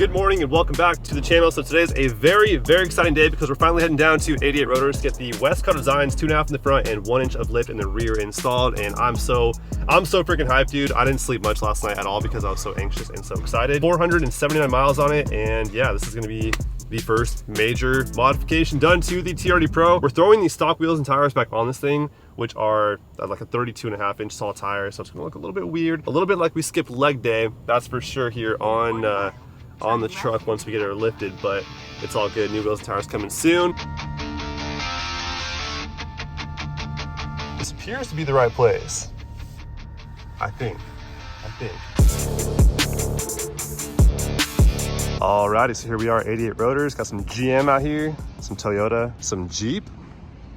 Good morning and welcome back to the channel. So today's a very exciting day because we're finally heading down to 88 Rotors to get the Westcott Designs 2.5 in the front and 1 inch of lift in the rear installed. And I'm so freaking hyped, dude. I didn't sleep much last night at all because I was so anxious and so excited. 479 miles on it, and yeah, this is gonna be the first major modification done to the TRD Pro. We're throwing these stock wheels and tires back on this thing, which are like a 32.5 inch tall tire, so it's gonna look a little bit weird, a little bit like we skipped leg day, that's for sure, here on the truck once we get her lifted, but it's all good. New wheels and tires coming soon. This appears to be the right place. I think. Alrighty, so here we are, 88 Rotors. Got some GM out here, some Toyota, some Jeep,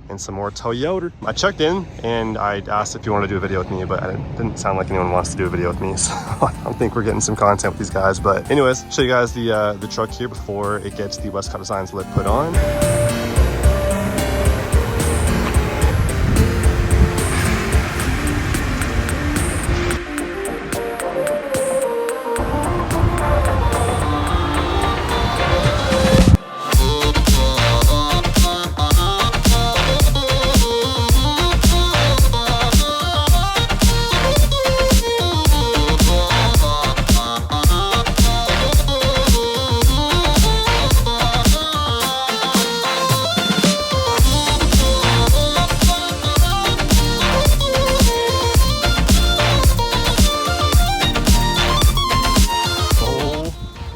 and some more Toyota. I checked in and I asked if you want to do a video with me, but it didn't sound like anyone wants to do a video with me, so I don't think we're getting some content with these guys. But anyways, show you guys the truck here before it gets the Westcott Designs lip put on.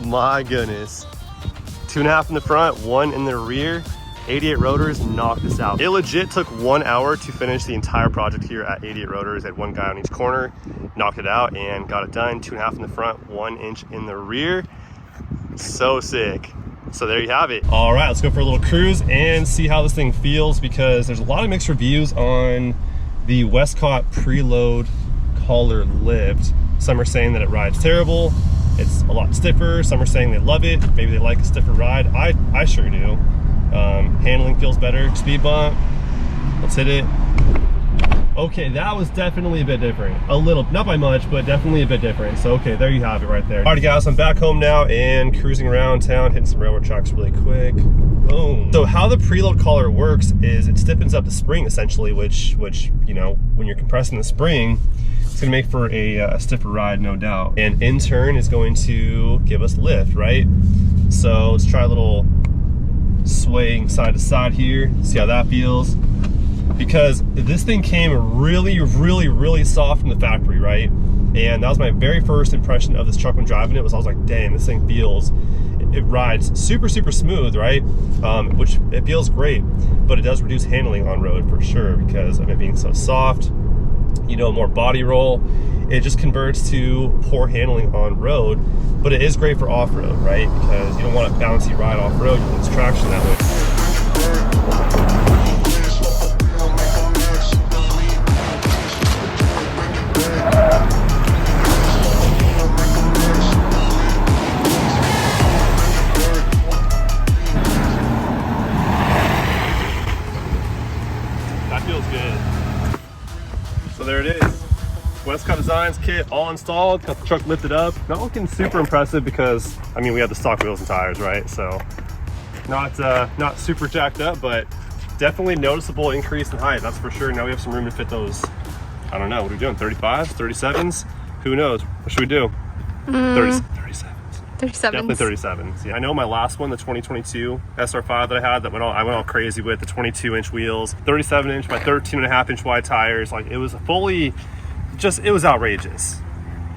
My goodness, 2.5 in the front, 1 in the rear. 88 Rotors knocked this out. It legit took 1 hour to finish the entire project here at 88 Rotors. Had one guy on each corner, knocked it out and got it done. 2.5 in the front, 1 inch in the rear. So sick. So there you have it. All right, let's go for a little cruise and see how this thing feels, because there's a lot of mixed reviews on the Westcott preload collar lift. Some are saying that it rides terrible. It's a lot stiffer. Some are saying they love it. Maybe they like a stiffer ride. I sure do. Handling feels better. Speed bump. Let's hit it. Okay, that was definitely a bit different. A little, not by much, but definitely a bit different. So okay, there you have it right there. Alrighty guys, I'm back home now and cruising around town, hitting some railroad tracks really quick. Boom. So how the preload collar works is it stiffens up the spring essentially, which you know, when you're compressing the spring, it's gonna make for a stiffer ride, no doubt. And in turn, it's going to give us lift, right? So let's try a little swaying side to side here, see how that feels. Because this thing came really soft from the factory, right? And that was my very first impression of this truck when driving it. I was like, dang, this thing feels, it rides super smooth, right? Which it feels great, but it does reduce handling on road for sure because of it being so soft. You know, more body roll, it just converts to poor handling on road, but it is great for off-road, right? Because you don't want a bouncy ride off-road, you lose traction that way. That feels good. So there it is, Westcott Designs kit all installed, got the truck lifted up. Not looking super impressive because, I mean, we have the stock wheels and tires, right? So not super jacked up, but definitely noticeable increase in height, that's for sure. Now we have some room to fit those, I don't know, what are we doing, 35s, 37s? Who knows? What should we do? 37s. 37s. Definitely 37s. Yeah, I know my last one, the 2022 SR5 that I had, I went all crazy with the 22-inch wheels, 37-inch by 13.5-inch wide tires. Like, it was fully, it was outrageous,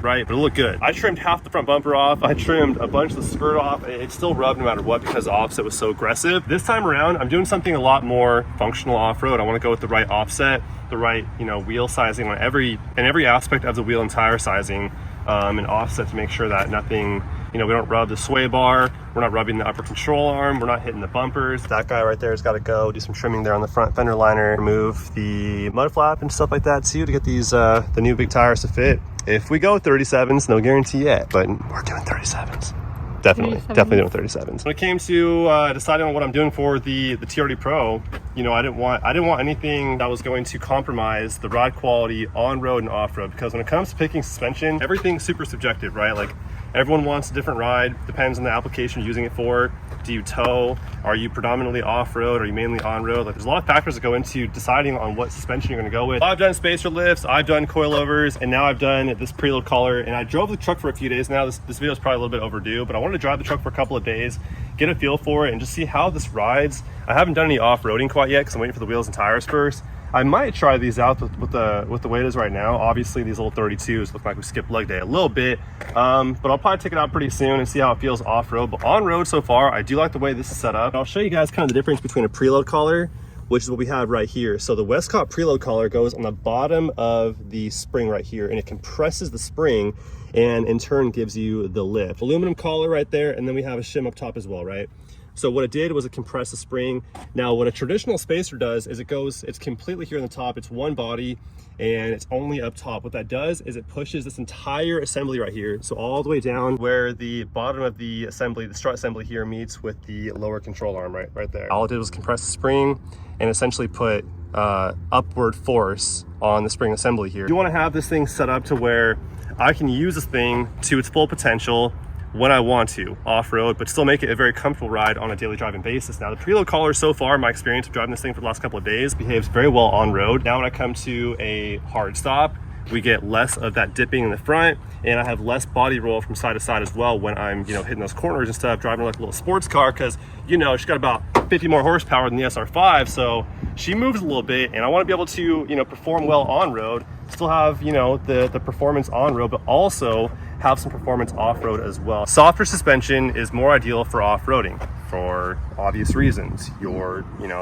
right? But it looked good. I trimmed half the front bumper off. I trimmed a bunch of the skirt off. It still rubbed no matter what because the offset was so aggressive. This time around, I'm doing something a lot more functional off-road. I want to go with the right offset, the right, you know, wheel sizing on every aspect of the wheel and tire sizing, and offset to make sure that nothing, you know, we don't rub the sway bar, we're not rubbing the upper control arm, we're not hitting the bumpers. That guy right there has got to go. Do some trimming there on the front fender liner, remove the mud flap and stuff like that too to get these the new big tires to fit. If we go 37s, no guarantee yet, but we're doing 37s. Definitely doing 37s. When it came to deciding on what I'm doing for the TRD Pro, you know, I didn't want anything that was going to compromise the ride quality on road and off road, because when it comes to picking suspension, everything's super subjective, right? Like, Everyone wants a different ride, depends on the application you're using it for. Do you tow? Are you predominantly off-road? Are you mainly on-road? Like, there's a lot of factors that go into deciding on what suspension you're gonna go with. I've done spacer lifts, I've done coilovers, and now I've done this preload collar, and I drove the truck for a few days now. This video is probably a little bit overdue, but I wanted to drive the truck for a couple of days, get a feel for it, and just see how this rides. I haven't done any off-roading quite yet because I'm waiting for the wheels and tires first. I might try these out with the way it is right now. Obviously, these little 32s look like we skipped leg day a little bit, but I'll probably take it out pretty soon and see how it feels off-road. But on-road so far, I do like the way this is set up. I'll show you guys kind of the difference between a preload collar, which is what we have right here. So the Westcott preload collar goes on the bottom of the spring right here, and it compresses the spring and in turn gives you the lift. Aluminum collar right there, and then we have a shim up top as well, right? So what it did was it compressed the spring. Now what a traditional spacer does is it's completely here on the top. It's one body and it's only up top. What that does is it pushes this entire assembly right here, so all the way down where the bottom of the assembly, the strut assembly here, meets with the lower control arm right there. All it did was compress the spring and essentially put upward force on the spring assembly here. You want to have this thing set up to where I can use this thing to its full potential when I want to off-road, but still make it a very comfortable ride on a daily driving basis. Now the preload collar, so far my experience of driving this thing for the last couple of days, behaves very well on road. Now when I come to a hard stop, we get less of that dipping in the front, and I have less body roll from side to side as well when I'm, hitting those corners and stuff, driving like a little sports car, because she's got about 50 more horsepower than the SR5, so she moves a little bit, and I want to be able to perform well on road, still have the performance on road, but also have some performance off-road as well. Softer suspension is more ideal for off-roading for obvious reasons.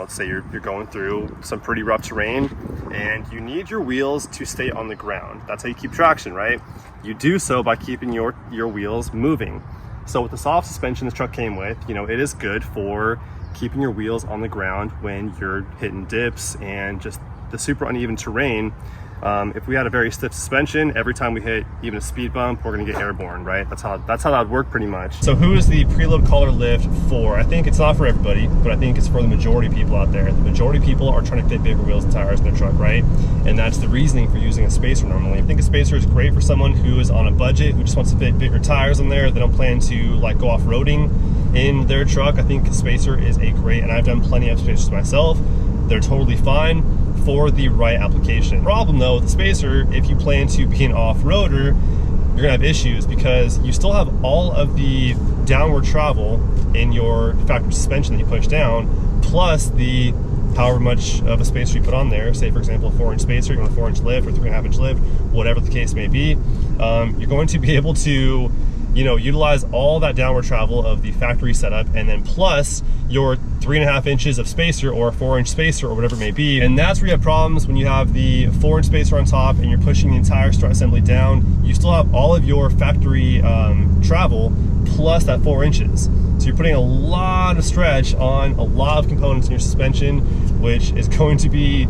Say you're going through some pretty rough terrain and you need your wheels to stay on the ground. That's how you keep traction, right? You do so by keeping your wheels moving. So with the soft suspension this truck came with, it is good for keeping your wheels on the ground when you're hitting dips and just the super uneven terrain. If we had a very stiff suspension, every time we hit even a speed bump, we're gonna get airborne, right? That's how that would work pretty much. So who is the preload collar lift for? I think it's not for everybody, but I think it's for the majority of people out there. The majority of people are trying to fit bigger wheels and tires in their truck, right? And that's the reasoning for using a spacer normally. I think a spacer is great for someone who is on a budget, who just wants to fit bigger tires in there. They don't plan to go off-roading in their truck. I think a spacer is and I've done plenty of spacers myself. They're totally fine for the right application. Problem though with the spacer, if you plan to be an off-roader, you're gonna have issues because you still have all of the downward travel in your factory suspension that you push down, plus the however much of a spacer you put on there. Say for example a 4-inch spacer, you're on a 4-inch lift or 3.5-inch lift, whatever the case may be, you're going to be able to utilize all that downward travel of the factory setup, and then plus your 3.5 inches of spacer or a 4-inch spacer or whatever it may be. And that's where you have problems when you have the 4-inch spacer on top and you're pushing the entire strut assembly down. You still have all of your factory travel plus that 4 inches. So you're putting a lot of stretch on a lot of components in your suspension, which is going to be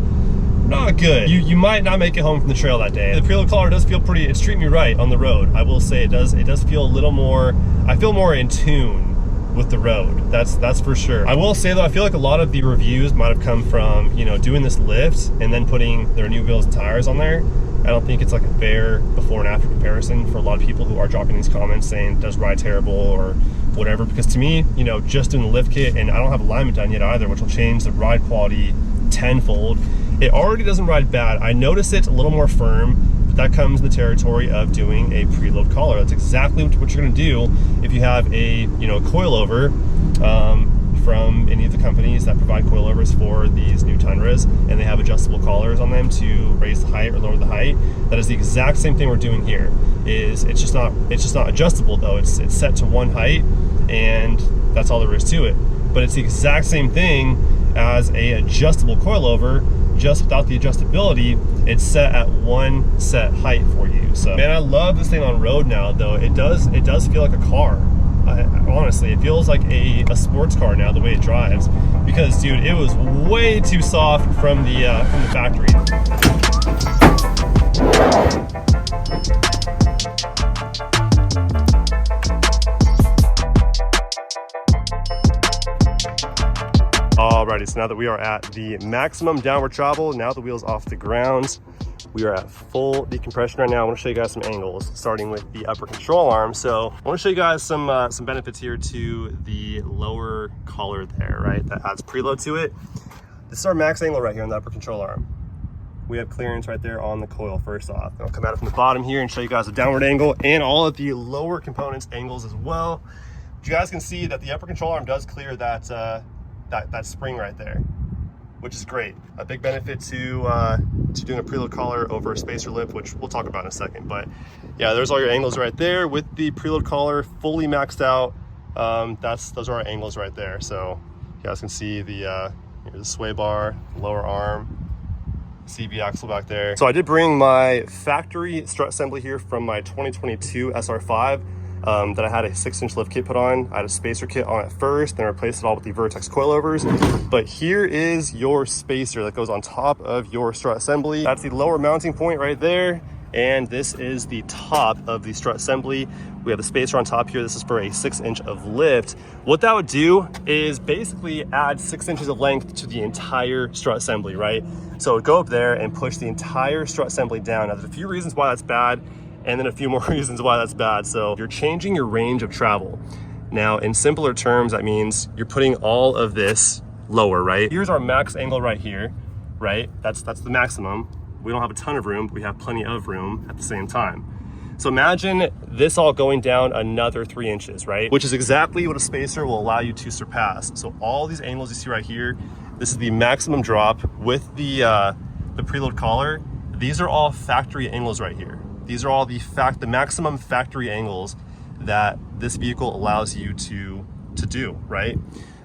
not good. You might not make it home from the trail that day. The preload collar does feel it's treating me right on the road. I will say it does feel a little more, I feel more in tune with the road. That's for sure. I will say though, I feel like a lot of the reviews might have come from, doing this lift and then putting their new wheels and tires on there. I don't think it's like a fair before and after comparison for a lot of people who are dropping these comments saying it does ride terrible or whatever, because to me, just doing the lift kit, and I don't have alignment done yet either, which will change the ride quality tenfold. It already doesn't ride bad. I notice it's a little more firm, but that comes in the territory of doing a preload collar. That's exactly what you're gonna do if you have a coilover from any of the companies that provide coilovers for these new Tundras, and they have adjustable collars on them to raise the height or lower the height. That is the exact same thing we're doing here. It's just not adjustable though. It's set to one height, and that's all there is to it. But it's the exact same thing as a adjustable coilover, just without the adjustability. It's set at one set height for you. So man, I love this thing on road now though. It does feel like a car. Honestly, it feels like a sports car now, the way it drives, because dude, it was way too soft from the factory. Alrighty, so now that we are at the maximum downward travel, now the wheel's off the ground, We are at full decompression right now. I want to show you guys some angles, starting with the upper control arm. So I want to show you guys some benefits here to the lower collar there, right? That adds preload to it. This is our max angle right here on the upper control arm. We have clearance right there on the coil first off. I'll come at it from the bottom here and show you guys a downward angle and all of the lower components angles as well. But you guys can see that the upper control arm does clear that, that spring right there, which is great. A big benefit to doing a preload collar over a spacer lift, which we'll talk about in a second. But yeah, there's all your angles right there with the preload collar fully maxed out. Those are our angles right there. So you guys can see the sway bar, lower arm, CV axle back there. So I did bring my factory strut assembly here from my 2022 SR5. That I had a 6-inch lift kit put on. I had a spacer kit on it first, then replaced it all with the Vertex coilovers. But here is your spacer that goes on top of your strut assembly. That's the lower mounting point right there. And this is the top of the strut assembly. We have the spacer on top here. This is for a 6-inch of lift. What that would do is basically add 6 inches of length to the entire strut assembly, right? So it would go up there and push the entire strut assembly down. Now, there's a few reasons why that's bad, and then a few more reasons why that's bad. So you're changing your range of travel. Now, in simpler terms, that means you're putting all of this lower, right? Here's our max angle right here, right? That's the maximum. We don't have a ton of room, but we have plenty of room at the same time. So imagine this all going down another 3 inches, right? Which is exactly what a spacer will allow you to surpass. So all these angles you see right here, this is the maximum drop with the preload collar. These are all factory angles right here. These are all the maximum factory angles that this vehicle allows you to do, right?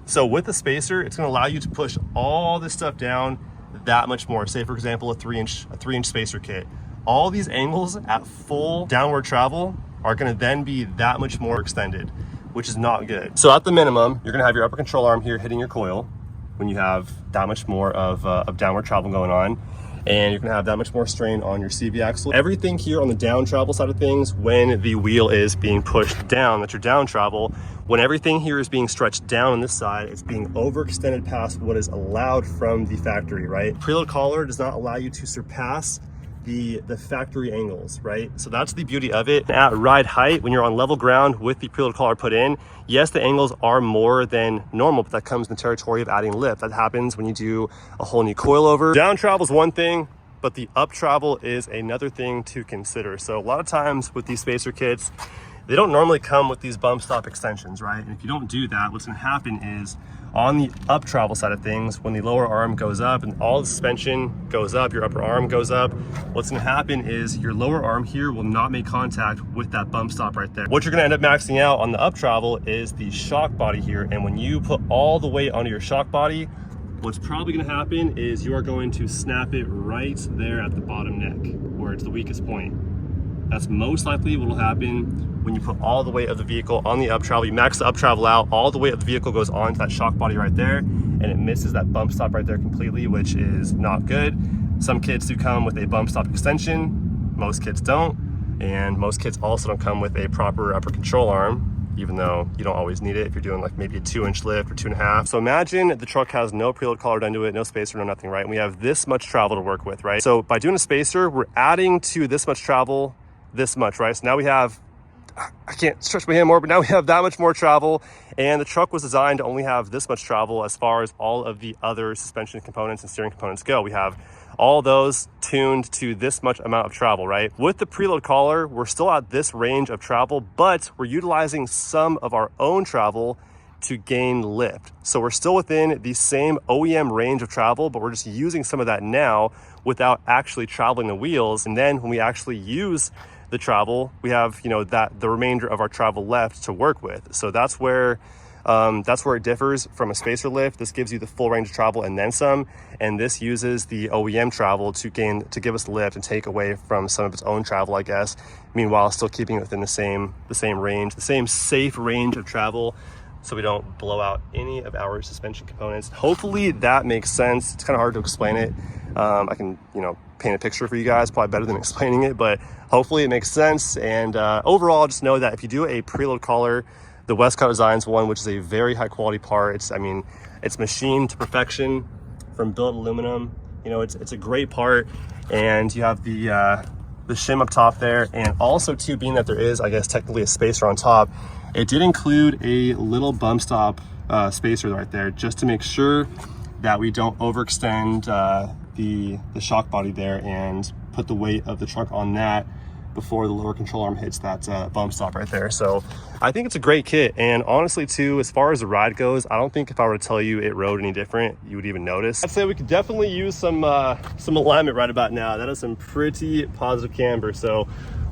So with the spacer, it's gonna allow you to push all this stuff down that much more. Say for example, a 3-inch spacer kit. All these angles at full downward travel are gonna then be that much more extended, which is not good. So at the minimum, you're gonna have your upper control arm here hitting your coil when you have that much more of downward travel going on. And you're gonna have that much more strain on your CV axle. Everything here on the down travel side of things, when the wheel is being pushed down, that's your down travel, when everything here is being stretched down on this side, it's being overextended past what is allowed from the factory, right? Preload collar does not allow you to surpass the factory angles, right? So that's the beauty of it. At ride height, when you're on level ground with the preload collar put in, yes, the angles are more than normal, but that comes in the territory of adding lift. That happens when you do a whole new coilover. Down travel is one thing, but the up travel is another thing to consider. So a lot of times with these spacer kits, they don't normally come with these bump stop extensions, right? And if you don't do that, what's gonna happen is on the up travel side of things, when the lower arm goes up and all the suspension goes up, your upper arm goes up, what's gonna happen is your lower arm here will not make contact with that bump stop right there. What you're gonna end up maxing out on the up travel is the shock body here. And when you put all the weight onto your shock body, what's probably gonna happen is you are going to snap it right there at the bottom neck, where it's the weakest point. That's most likely what will happen when you put all the weight of the vehicle on the up travel. You max the up travel out, all the weight of the vehicle goes onto that shock body right there, and it misses that bump stop right there completely, which is not good. Some kits do come with a bump stop extension, most kits don't, and most kits also don't come with a proper upper control arm, even though you don't always need it if you're doing like maybe a 2-inch lift or 2.5. So imagine the truck has no preload collar done to it, no spacer, no nothing, right? And we have this much travel to work with, right? So by doing a spacer, we're adding to this much travel, this much, right? So now we have, I can't stretch my hand more, but now we have that much more travel, and the truck was designed to only have this much travel as far as all of the other suspension components and steering components go. We have all those tuned to this much amount of travel, right? With the preload collar, we're still at this range of travel, but we're utilizing some of our own travel to gain lift. So we're still within the same OEM range of travel, but we're just using some of that now without actually traveling the wheels. And then when we actually use the travel, we have, you know, that the remainder of our travel left to work with. So that's where it differs from a spacer lift. This gives you the full range of travel and then some, and this uses the OEM travel to give us lift and take away from some of its own travel, I guess. Meanwhile, still keeping it within the same range, the same safe range of travel, so we don't blow out any of our suspension components. Hopefully that makes sense. It's kind of hard to explain it. I can, you know, paint a picture for you guys, probably better than explaining it, but hopefully it makes sense. And overall, just know that if you do a preload collar, the Westcott Designs one, which is a very high quality part, it's machined to perfection from billet aluminum, You know, it's a great part, and you have the shim up top there, and also too, being that there is, I guess, technically a spacer on top, it did include a little bump stop spacer right there, just to make sure that we don't overextend the shock body there and put the weight of the truck on that before the lower control arm hits that bump stop right there. So I think it's a great kit, and honestly too, as far as the ride goes, I don't think if I were to tell you it rode any different, you would even notice. I'd say we could definitely use some alignment right about now. That is some pretty positive camber, so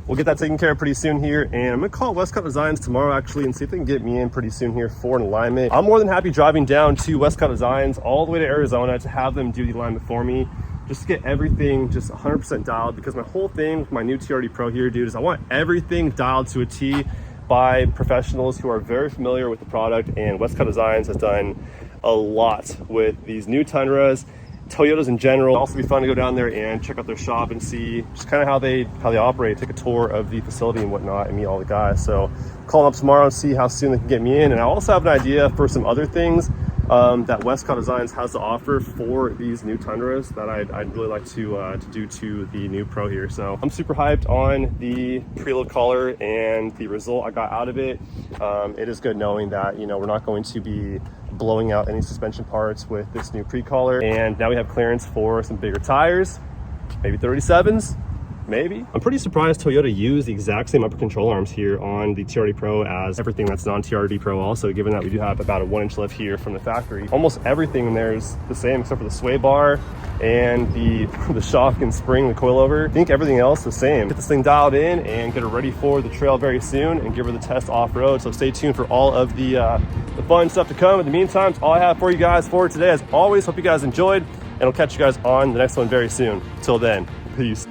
we'll get that taken care of pretty soon here, and I'm gonna call Westcott Designs tomorrow actually and see if they can get me in pretty soon here for an alignment. I'm more than happy driving down to Westcott Designs all the way to Arizona to have them do the alignment for me, just to get everything just 100% dialed, because my whole thing with my new TRD Pro here, dude, is I want everything dialed to a T by professionals who are very familiar with the product, and Westcott Designs has done a lot with these new Tundras, Toyotas in general. It'll also be fun to go down there and check out their shop and see just kind of how they operate, take a tour of the facility and whatnot, and meet all the guys. So call them up tomorrow and see how soon they can get me in. And I also have an idea for some other things that Westcott Designs has to offer for these new Tundras that I'd really like to do to the new Pro here. So I'm super hyped on the preload collar and the result I got out of it. It is good knowing that, you know, we're not going to be blowing out any suspension parts with this new pre-collar, and now we have clearance for some bigger tires, maybe 37s. Maybe. I'm pretty surprised Toyota used the exact same upper control arms here on the TRD Pro as everything that's non-TRD Pro also, given that we do have about a 1-inch lift here from the factory. Almost everything in there is the same except for the sway bar and the shock and spring, the coilover. I think everything else is the same. Get this thing dialed in and get it ready for the trail very soon and give her the test off-road. So stay tuned for all of the fun stuff to come. In the meantime, it's all I have for you guys for today. As always, hope you guys enjoyed, and I'll catch you guys on the next one very soon. Till then, peace.